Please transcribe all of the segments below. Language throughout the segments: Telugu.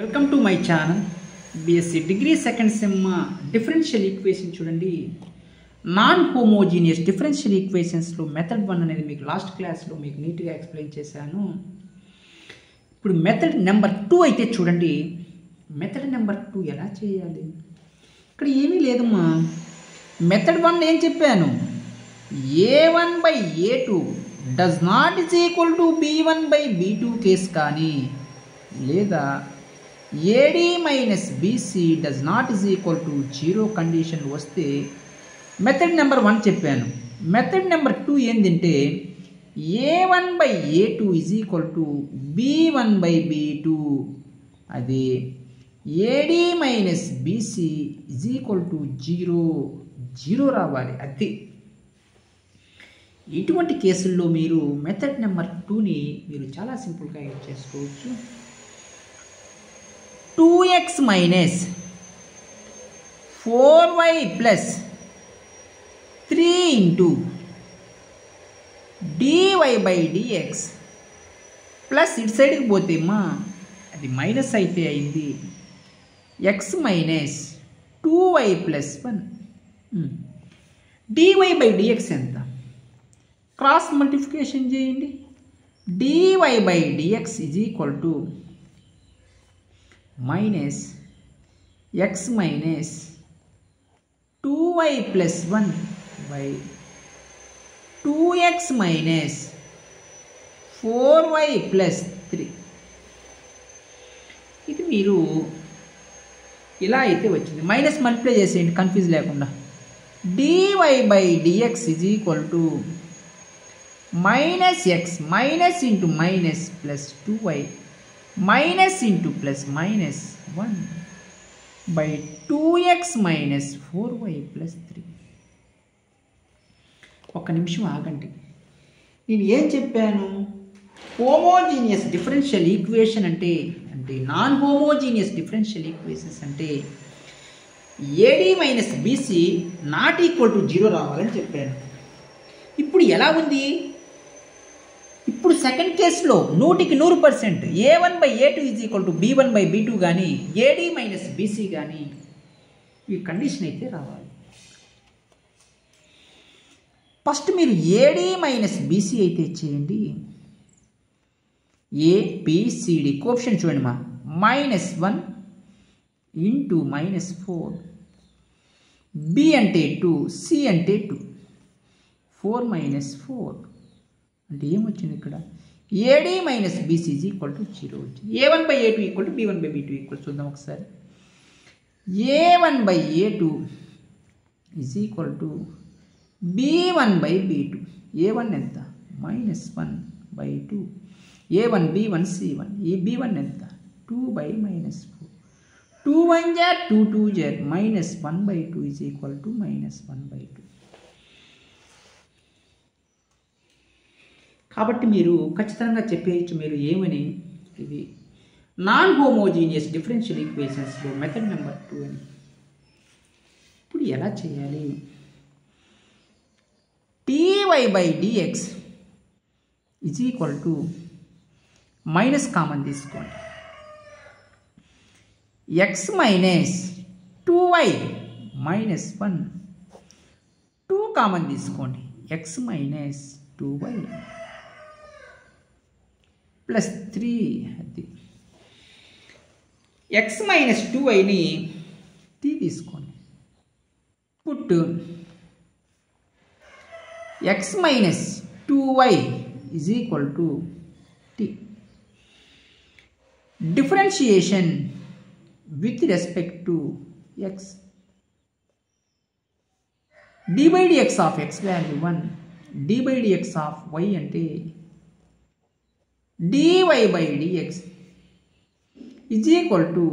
Welcome to my channel BSc degree second sem differential equation చూడండి. నాన్ హోమోజీనియస్ డిఫరెన్షియల్ ఈక్వేషన్స్లో మెథడ్ 1 అనేది మీకు లాస్ట్ క్లాస్లో మీకు నీట్గా ఎక్స్ప్లెయిన్ చేశాను. ఇప్పుడు మెథడ్ నెంబర్ 2 అయితే చూడండి. మెథడ్ నెంబర్ 2 ఎలా చేయాలి? ఇక్కడ ఏమీ లేదమ్మా. మెథడ్ 1 ఏం చెప్పాను? a1/a2 does not is equal to b1/b2 case కానీ లేదా AD minus BC does not is equal to 0 condition వస్తే మెథడ్ నెంబర్ 1 చెప్పాను. మెథడ్ నెంబర్ 2 ఏంటంటే a1/a2 is equal to b1/b2, అదే AD minus BC is equal to 0 రావాలి. అది ఇటువంటి కేసుల్లో మీరు మెథడ్ నెంబర్ 2ని మీరు చాలా సింపుల్గా యూజ్ చేసుకోవచ్చు. 2x minus 4y plus 3 into dy/dx plus ఇటు సైడ్కి పోతే మా అది మైనస్ అయితే అయింది. x minus 2y plus 1 dy/dx ఎంత? క్రాస్ మల్టిప్లికేషన్ చేయండి. dy/dx is equal to minus x minus 2y plus 1 by 2x minus 4y plus 3. ఇది మీరు ఇలా అయితే వచ్చింది. మైనస్ మల్టిప్లై చేసేయండి కన్ఫ్యూజ్ లేకుండా. dy/dx is equal to minus x minus into minus plus 2y minus into plus minus 1 by 2x minus 4y plus 3. ఒక్క నిమిషం ఆగండి. నేను ఏం చెప్పాను? హోమోజీనియస్ డిఫరెన్షియల్ ఈక్వేషన్ అంటే నాన్ హోమోజీనియస్ డిఫరెన్షియల్ ఈక్వేషన్స్ అంటే AD minus BC not equal to 0 రావాలని చెప్పాను. ఇప్పుడు ఎలా ఉంది? ఇప్పుడు సెకండ్ కేసులో 100% a1/a2 is equal to b1/b2 కానీ AD మైనస్ BC కానీ ఈ కండిషన్ అయితే రావాలి. ఫస్ట్ మీరు AD మైనస్ BC అయితే చేయండి. ABCD కోఎఫిషియంట్ చూడండి మా -1 ఇంటూ -4, B అంటే 2, C అంటే 2, 4 మైనస్ 4 అంటే ఏమొచ్చింది ఇక్కడ? AD minus BC is equal to 0 వచ్చింది. a1/a2 equal to b1/b2 equal చూద్దాం ఒకసారి. a1/a2 is equal to b1/b2. a1 ఎంత? -1/2. a1 b1 c1. ఈ b1 ఎంత? 2/-4. 2 1 jar 2 2 jar -1/2 is equal to -1/2. కాబట్టి మీరు ఖచ్చితంగా చెప్పేయచ్చు మీరు ఏమని, ఇది నాన్ హోమోజీనియస్ డిఫరెన్షియల్ ఈక్వేషన్స్లో మెథడ్ నెంబర్ 2 అని. ఇప్పుడు ఎలా చేయాలి? dy/dx is equal to minus common తీసుకోండి. x minus 2y minus 1 2 common తీసుకోండి. x minus 2y plus 3. అది x మైనస్ 2yని t తీసుకోండి. Put x minus 2y is equal to t. Differentiation with respect to x. d/dx of x value 1, d/dx of y అంటే dy/dx is equal to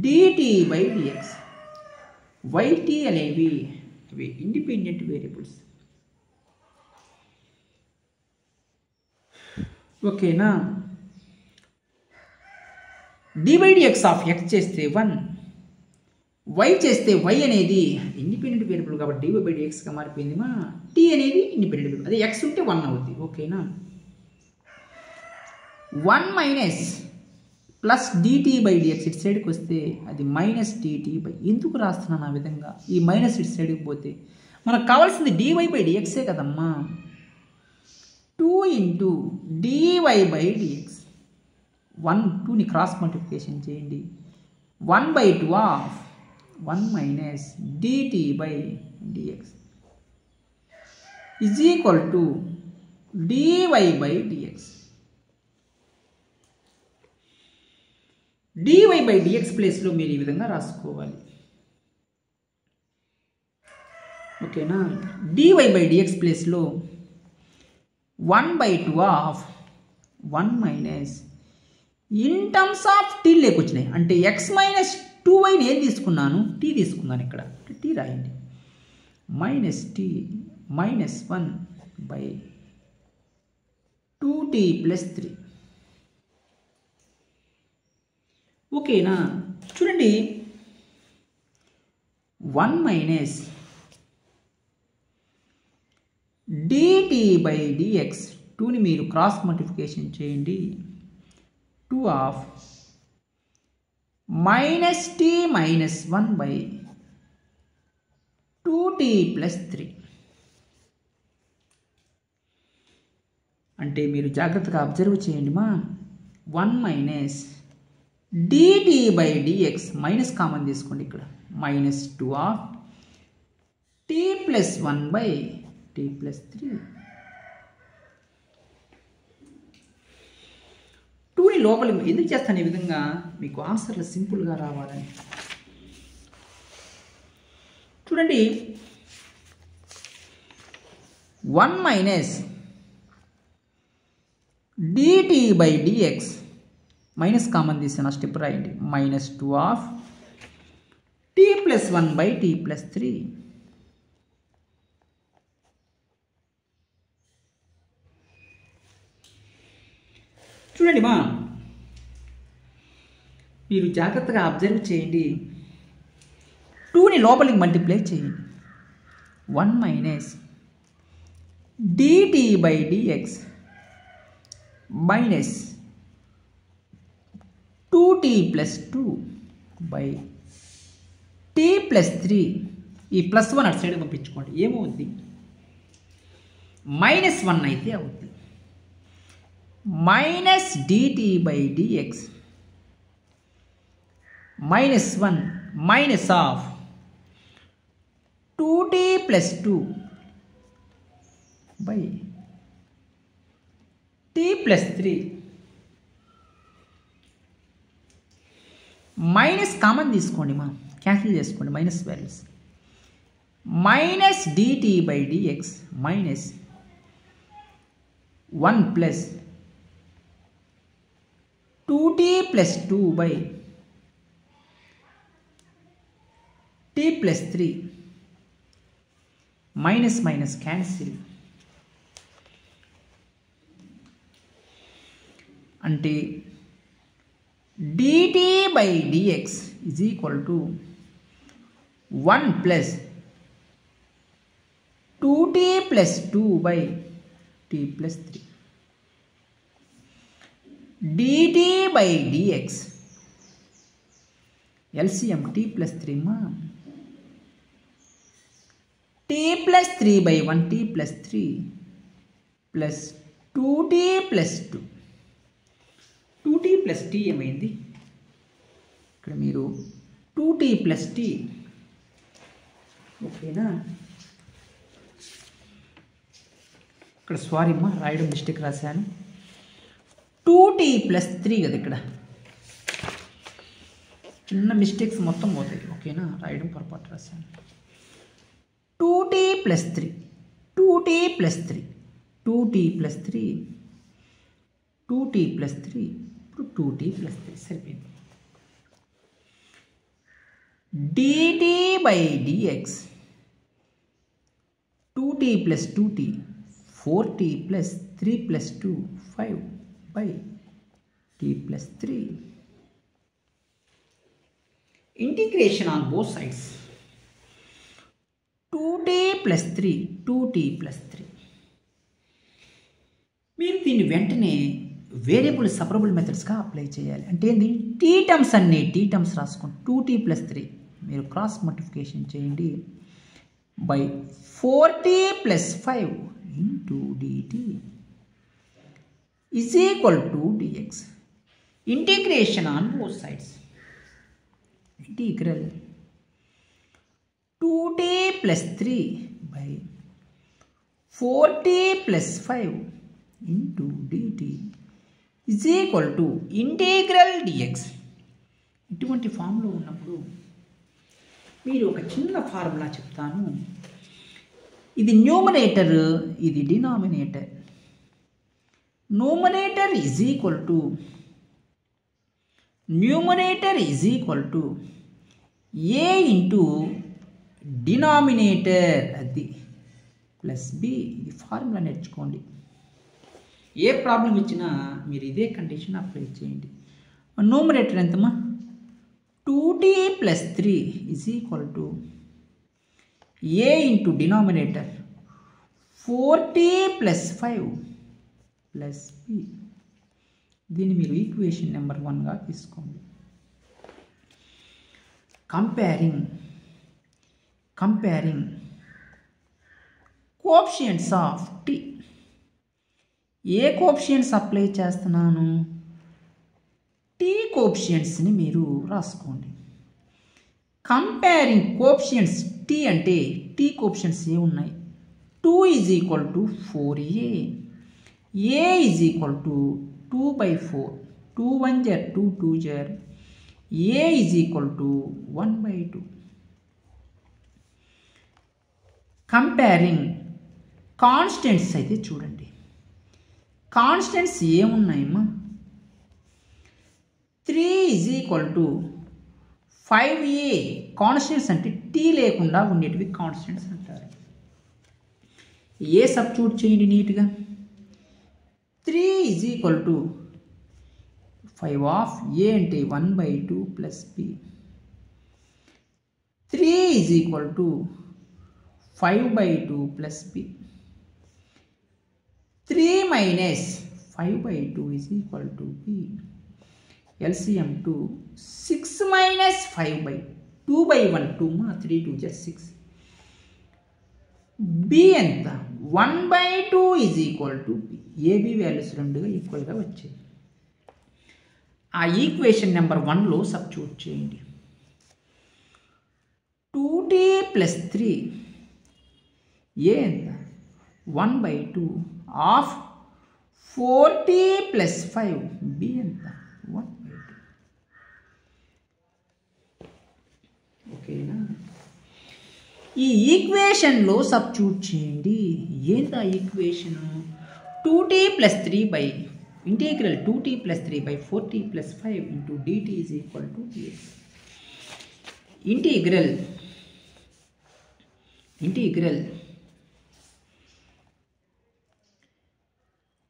dt/dx. yt అనేవి అవి ఇండిపెండెంట్ వేరియబుల్స్. ఓకేనా? d/dx ఆఫ్ x చేస్తే 1, y చేస్తే y అనేది ఇండిపెండెంట్ వేరియబుల్ కాబట్టి dy/dxగా మారిపోయింది. మా t అనేది ఇండిపెండెంట్ వేరియబుల్, అదే x ఉంటే 1 అవుతుంది. ఓకేనా? 1 minus plus dt by dx ఇటు సైడ్కి వస్తే అది మైనస్ డిటీ బై, ఎందుకు రాస్తున్నాను ఆ విధంగా, ఈ మైనస్ ఇటు సైడ్కి పోతే మనకు కావాల్సింది డివై బై డిఎక్సే కదమ్మా. 2 ఇంటూ డివై బై డిఎక్స్, 1 2ని క్రాస్ మల్టిప్లికేషన్ చేయండి. 1/2 of 1 minus dt by dx is equal to dy by dx. Dy by dx ప్లేస్లో మీరు ఈ విధంగా రాసుకోవాలి. ఓకేనా. డివై బై డిఎక్స్ ప్లేస్లో 1/2 of 1 minus in terms of t లేకొచ్చినాయి అంటే ఎక్స్ మైనస్ 2y ఏం తీసుకున్నాను, టీ తీసుకున్నాను, ఇక్కడ టీ రాయండి. Minus t minus 1/2t plus 3. ఓకేనా. చూడండి 1 మైనస్ డిటీ బై డిఎక్స్, 2ని మీరు క్రాస్ మల్టిప్లికేషన్ చేయండి. 2 of minus t minus 1/2t plus 3. అంటే మీరు జాగ్రత్తగా అబ్జర్వ్ చేయండి మా. 1 minus dt by dx, minus common తీసుకోండి ఇక్కడ, minus 2 of t plus 1/t plus 3. 2ని లోపల ఎందుకు చేస్తాను ఈ విధంగా, మీకు ఆన్సర్లు సింపుల్గా రావాలని. చూడండి 1 minus dt by dx, minus common తీసిన స్టెప్ రాయండి. Minus 2 of t plus 1/t plus 3. చూడండి మా, మీరు జాగ్రత్తగా అబ్జర్వ్ చేయండి. 2ని లోపలికి మల్టిప్లై చేయండి. 1 minus dt by dx minus 2t plus 2/t plus 3. ఈ ప్లస్ 1 అటు సైడ్ పంపించుకోండి, ఏమవుద్ది, మైనస్ 1 అయితే అవుద్ది. Minus dt by dx minus 1 minus of 2t plus 2/t plus 3. Minus common తీసుకోండి మా, క్యాన్సిల్ చేసుకోండి minus values. Minus dt by dx minus 1 plus 2t plus 2/t plus 3. Minus minus cancel. అంటే dt by dx is equal to 1 plus 2t plus 2/t plus 3. dt by dx LCM t plus 3 ma, t plus 3/1 t plus 3 plus 2t plus 2. 2t plus t ఏమైంది, ఇక్కడ మీరు 2t ప్లస్ టీ. ఓకేనా. ఇక్కడ సారీ అమ్మా, రాయడం మిస్టేక్ రాశాను. 2t ప్లస్ 3 కదా, ఇక్కడ చిన్న మిస్టేక్స్ మొత్తం పోతాయి. ఓకేనా, రాయడం పొరపాటు రాశాను. 2t plus 3 2t plus 3 2t plus 3 2t plus 3 ఇప్పుడు 2t ప్లస్ 3 సరిపోయింది. dt by dx 2t plus 2t 4t plus 3 plus 2 5/t plus 3. Integration on both sides 2t plus 3 2t plus 3. మీరు దీన్ని వెంటనే వేరియబుల్ సపరబుల్ మెథడ్స్గా అప్లై చేయాలి. అంటే ఏంది, టీ టర్మ్స్ అన్ని టీ టర్మ్స్ రాసుకోండి. 2t+3 మీరు క్రాస్ మల్టిప్లికేషన్ చేయండి by 4t+5 into dt is equal to dx. Integration on both sides. Integral 2t+3 by 4t+5 into dt is equal to integral dx. ఇటువంటి ఫామ్లో ఉన్నప్పుడు మీరు ఒక చిన్న ఫార్ములా చెప్తాను. ఇది న్యూమరేటర్, ఇది denominator. Numerator is equal to a into denominator అది ప్లస్ b. ఈ ఫార్ములా నేర్చుకోండి. ఏ ప్రాబ్లం ఇచ్చినా మీరు ఇదే కండిషన్ అప్లై చేయండి. న్యూమరేటర్ ఎంతమ్మా, 2t+3 is equal to a into denominator 4t+5 plus b. దీన్ని మీరు ఈక్వేషన్ నెంబర్ 1గా తీసుకోండి. Comparing coefficients of t. ఏ కోఎఫిషియంట్స్ అప్లై చేస్తున్నాను, t కోఎఫిషియంట్స్ని మీరు రాసుకోండి. కంపేరింగ్ కోఎఫిషియంట్స్ t అంటే t కోఎఫిషియంట్స్ ఏ ఉన్నాయి, 2 is equal to 4a, a is equal to 2/4, 2 1 జర్ 2 2 జర్, a is equal to 1/2. Comparing constants అయితే చూడండి. కాన్స్టెంట్స్ ఏమున్నాయమ్మా, 3 is equal to 5a. Constants అంటే t లేకుండా ఉండేటివి కాన్స్టెంట్స్ అంటారు. ఏ సబ్స్టిట్యూట్ చేయండి నీట్గా. 3 is equal to 5 of a అంటే 1/2 plus b. 3 is equal to 5/2 plus b. 3 minus 5/2 is equal to b. LCM 2 6 minus 5/2/1 2 3 2 జర్ 6. b ఎంత, 1/2 is equal to b. A b values రెండుగా ఈక్వల్గా వచ్చాయి. ఆ ఈక్వేషన్ నెంబర్ 1లో సబ్స్టిట్యూట్ చేయండి. 2t+3 a ఎంత, 1/2 ఆఫ్ 4t+5 b ఎంత, 1/2. ఓకేనా. ఈ ఈక్వేషన్లో సబ్స్టిట్యూట్ చేయండి. ఏంటా equation, 2t+3 by integral 2t+3 by 4t+5 into dt is equal to dx. Integral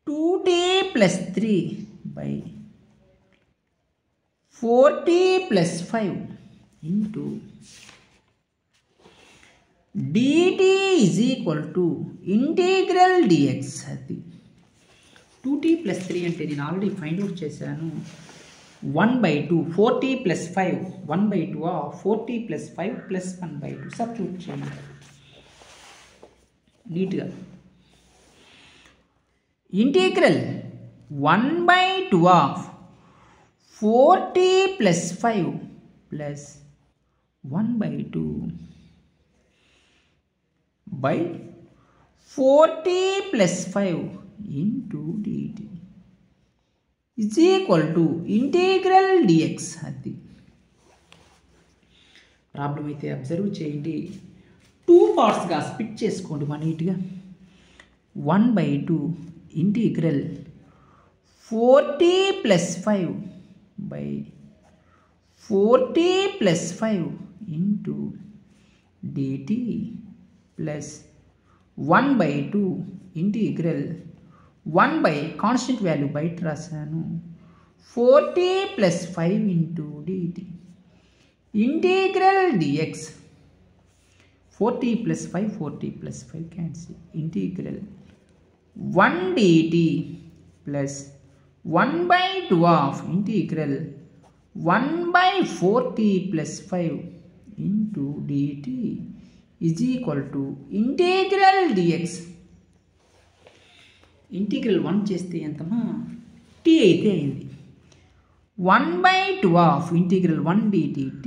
2t+3 by 4t+5 into dt is equal to integral dx. అది 2t+3 అంటే నేను ఆల్రెడీ ఫైండ్ అవుట్ చేశాను. 1/2 4t+5 1/2 4t+5 ప్లస్ 1/2 సబ్స్టిట్యూట్ చేయండి నీట్గా. Integral 1/2 of 4t+5 plus 1/2 by 4t+5 into dt is equal to integral dx. అది ప్రాబ్లం అయితే అబ్జర్వ్ చేయండి. 2 పార్ట్స్గా స్ప్లిట్ చేసుకోండి మా నీట్గా. 1/2 integral 4t+5 by 4t+5 into dt plus 1/2 integral 1 by constant value బయట రాశాను 4t+5 into dt integral dx 4t+5 cancel integral 1 dt plus 1/2 of integral 1/4t plus 5 into dt is equal to integral dx. Integral 1 చేస్తే ఎంతమా t అయితే అయింది. 1/2 of integral 1 dt t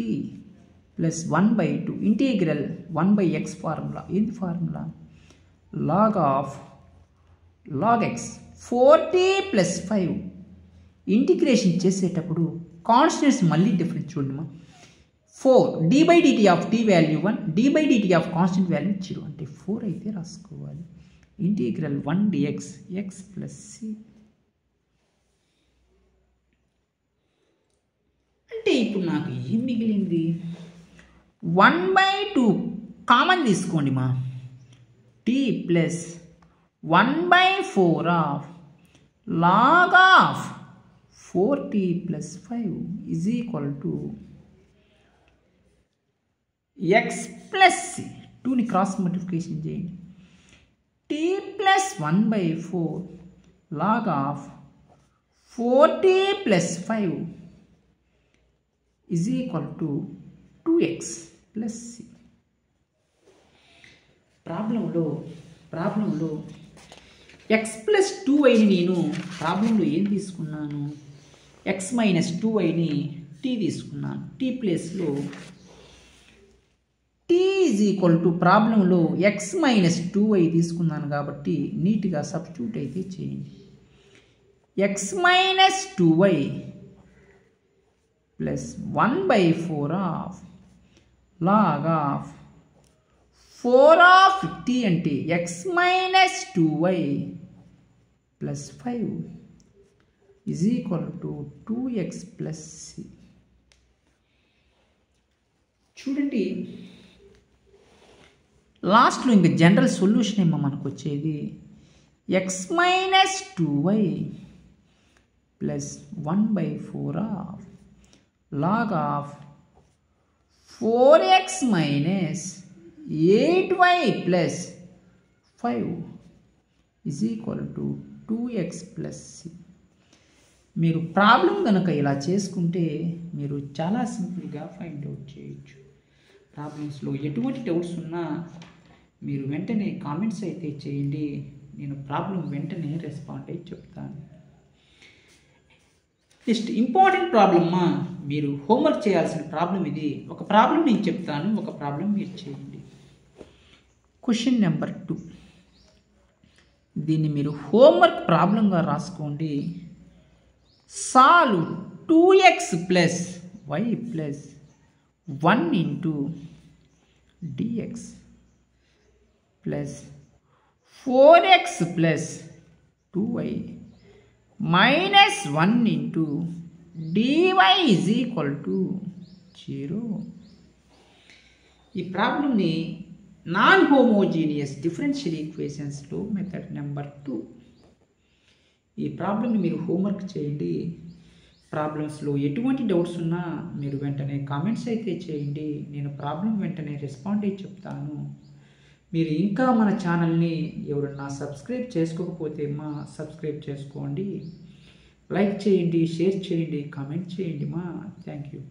plus 1/2 integral 1/x formula. ఏంది formula? log x 4t plus 5. Integration చేసేటప్పుడు కాన్స్టెంట్స్ మళ్ళీ డిఫరెన్స్ చూడమ్మా. 4 d/dt of t value 1 d/dt ఆఫ్ కాన్స్టెంట్ వాల్యూ 0 అంటే 4 అయితే రాసుకోవాలి. Integral 1 dx x plus c అంటే ఇప్పుడు నాకు ఏం మిగిలింది? 1/2 కామన్ తీసుకోండి మా. t plus 1/4 of log of 4t plus 5 is equal to x plus c. 2ని క్రాస్ మల్టిప్లికేషన్ చేయండి. t plus 1/4 log of 4t plus 5 is equal to 2x plus c. ప్రాబ్లంలో x ప్లస్ 2yని నేను ప్రాబ్లంలో ఏం తీసుకున్నాను? x మైనస్ 2yని t తీసుకున్నాను. t ప్లేస్లో t ఈజ్ ఈక్వల్ టు ప్రాబ్లంలో x మైనస్ 2y తీసుకున్నాను కాబట్టి నీట్గా సబ్స్టిట్యూట్ అయితే చేయండి. x minus 2y plus 1/4 of log of 4 of t అంటే x minus 2y plus 5 is equal to 2x plus c. చూడండి, లాస్ట్లో ఇంకా జనరల్ సొల్యూషన్ ఏమో మనకు వచ్చేది x minus 2y plus 1/4 of log of 4x minus 8y plus 5 is equal to 2x plus c. మీరు ప్రాబ్లం కనుక ఇలా చేసుకుంటే మీరు చాలా సింపుల్గా ఫైండ్ అవుట్ చేయొచ్చు. ప్రాబ్లమ్స్లో ఎటువంటి డౌట్స్ ఉన్నా మీరు వెంటనే కామెంట్స్ అయితే చేయండి. నేను ప్రాబ్లం వెంటనే రెస్పాండ్ అయ్యి చెప్తాను. నెక్స్ట్ ఇంపార్టెంట్ ప్రాబ్లమ్మా, మీరు హోంవర్క్ చేయాల్సిన ప్రాబ్లం ఇది. ఒక ప్రాబ్లం నేను చెప్తాను, ఒక ప్రాబ్లం మీరు చేయండి. Question number 2. దీన్ని మీరు హోంవర్క్ ప్రాబ్లంగా రాసుకోండి. Solve 2x plus y plus 1 into dx plus 4x plus 2y minus 1 into dy is equal to 0. ఈ ప్రాబ్లంని నాన్ హోమోజీనియస్ డిఫరెన్షియల్ ఈక్వేషన్స్లో మెథడ్ నెంబర్ 2. ఈ ప్రాబ్లంని మీరు హోంవర్క్ చేయండి. ప్రాబ్లమ్స్లో ఎటువంటి డౌట్స్ ఉన్నా మీరు వెంటనే కామెంట్స్ అయితే చేయండి. నేను ప్రాబ్లం వెంటనే రెస్పాండ్ అయ్యి చెప్తాను. మీరు ఇంకా మన ఛానల్ని ఎవరన్నా సబ్స్క్రైబ్ చేసుకోకపోతే సబ్స్క్రైబ్ చేసుకోండి. లైక్ చేయండి, షేర్ చేయండి, కామెంట్ చేయండి. Thank you.